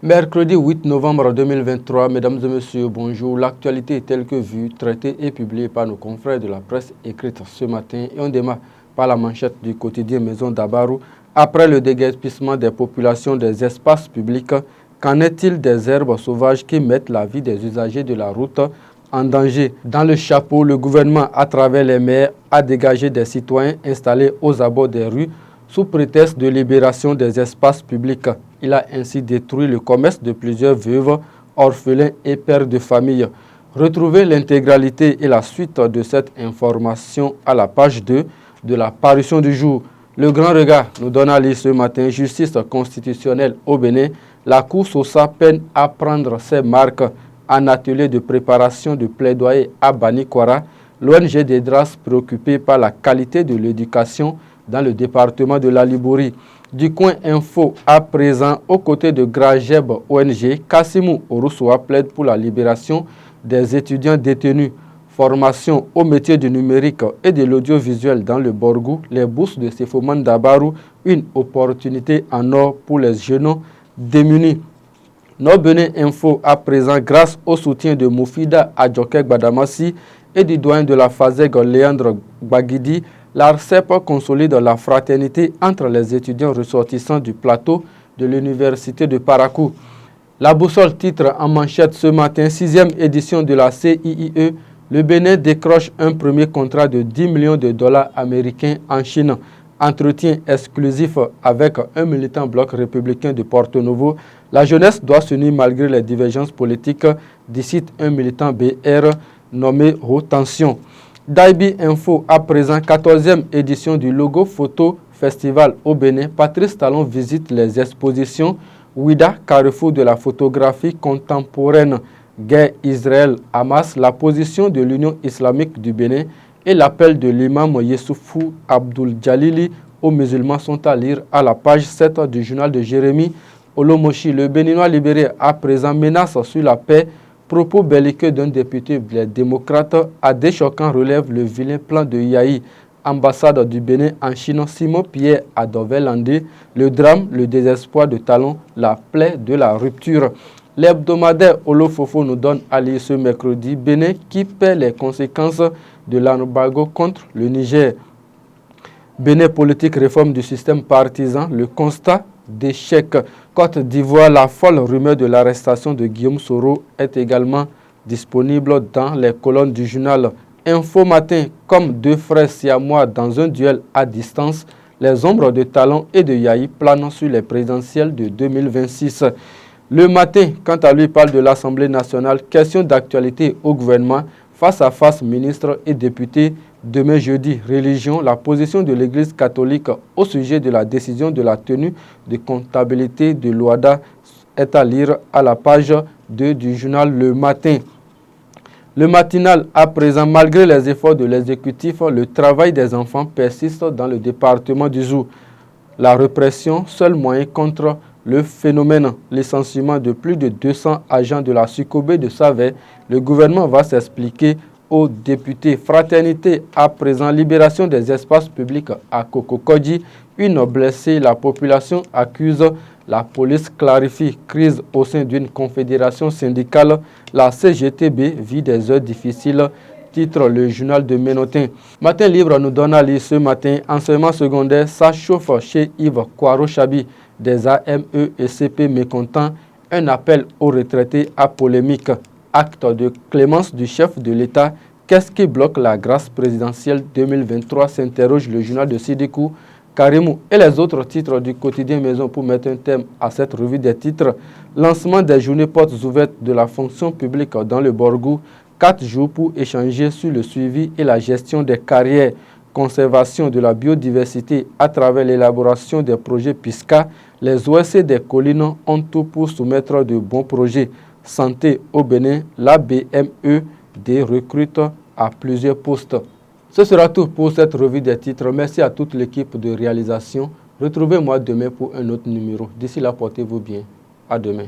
Mercredi 8 novembre 2023, mesdames et messieurs, bonjour. L'actualité est telle que vue, traitée et publiée par nos confrères de la presse écrite ce matin. Et on démarre par la manchette du quotidien Maison d'Abarou. Après le déguerpissement des populations des espaces publics, qu'en est-il des herbes sauvages qui mettent la vie des usagers de la route en danger? Dans le chapeau, le gouvernement, à travers les maires, a dégagé des citoyens installés aux abords des rues sous prétexte de libération des espaces publics. Il a ainsi détruit le commerce de plusieurs veuves, orphelins et pères de famille. Retrouvez l'intégralité et la suite de cette information à la page 2 de la parution du jour. Le Grand Regard nous donne à lire ce matin: justice constitutionnelle au Bénin. La Cour Sosa peine à prendre ses marques en atelier de préparation de plaidoyer à Banikwara. L'ONG des DRAS préoccupée par la qualité de l'éducation dans le département de la Libouri. Du coin info à présent, aux côtés de Grajeb ONG, Kassimou Oroussoua plaide pour la libération des étudiants détenus. Formation au métier du numérique et de l'audiovisuel dans le Borgou, les bourses de Sefoman Dabarou, une opportunité en or pour les jeunes démunis. Nos Bénin Info à présent, grâce au soutien de Moufida Adjokek Badamassi et du doyen de la FASEG Léandre Bagidi, l'ARCEP consolide la fraternité entre les étudiants ressortissants du plateau de l'université de Parakou. La boussole titre en manchette ce matin, 6e édition de la CIIE, le Bénin décroche un premier contrat de 10 millions de dollars américains en Chine. Entretien exclusif avec un militant bloc républicain de Porto Novo. La jeunesse doit s'unir malgré les divergences politiques, décide un militant BR nommé Haute Tension. Daibi Info à présent, 14e édition du Logo Photo Festival au Bénin. Patrice Talon visite les expositions Ouida, carrefour de la photographie contemporaine, guerre Israël-Hamas, la position de l'Union islamique du Bénin et l'appel de l'imam Yessoufou Abdul Jalili aux musulmans sont à lire à la page 7 du journal de Jérémy Olomoshi. Le Béninois libéré à présent menace sur la paix. Propos belliqueux d'un député des démocrates à des choquants relève le vilain plan de Yahi. Ambassade du Bénin en Chine, Simon Pierre à Dovelandé. Le drame, le désespoir de Talon, la plaie de la rupture. L'hebdomadaire Olofofo nous donne à lire ce mercredi: Bénin qui paie les conséquences de l'embargo contre le Niger. Bénin politique, réforme du système partisan, le constat d'échec. Côte d'Ivoire, la folle rumeur de l'arrestation de Guillaume Soro est également disponible dans les colonnes du journal Info Matin. Comme deux frères siamois dans un duel à distance, les ombres de Talon et de Yahi planent sur les présidentielles de 2026. Le Matin, quant à lui, parle de l'Assemblée nationale. Question d'actualité au gouvernement. Face à face, ministres et députés. Demain jeudi, religion, la position de l'Église catholique au sujet de la décision de la tenue de comptabilité de l'OADA est à lire à la page 2 du journal Le Matin. Le matinal à présent, malgré les efforts de l'exécutif, le travail des enfants persiste dans le département du Zou. La répression, seul moyen contre le phénomène, licenciement de plus de 200 agents de la Sucobé de Savais. Le gouvernement va s'expliquer aux députés. Fraternité à présent, libération des espaces publics à Kokokodji. Une blessée, la population accuse la police, clarifie crise au sein d'une confédération syndicale. La CGTB vit des heures difficiles, titre le journal de Ménotin. Matin Libre nous donne à lire ce matin: enseignement secondaire, ça chauffe chez Yves Kwaro-Chabi. Des AME et CP mécontents, un appel aux retraités à polémique. Acte de clémence du chef de l'État. Qu'est-ce qui bloque la grâce présidentielle 2023, s'interroge le journal de Sidikou Karimou. Et les autres titres du quotidien Maison pour mettre un thème à cette revue des titres. Lancement des journées portes ouvertes de la fonction publique dans le Borgou. 4 jours pour échanger sur le suivi et la gestion des carrières. Conservation de la biodiversité à travers l'élaboration des projets PISCA. Les OSC des collines ont tout pour soumettre de bons projets. Santé au Bénin, la BME des recrute à plusieurs postes. Ce sera tout pour cette revue des titres. Merci à toute l'équipe de réalisation. Retrouvez-moi demain pour un autre numéro. D'ici là, portez-vous bien. À demain.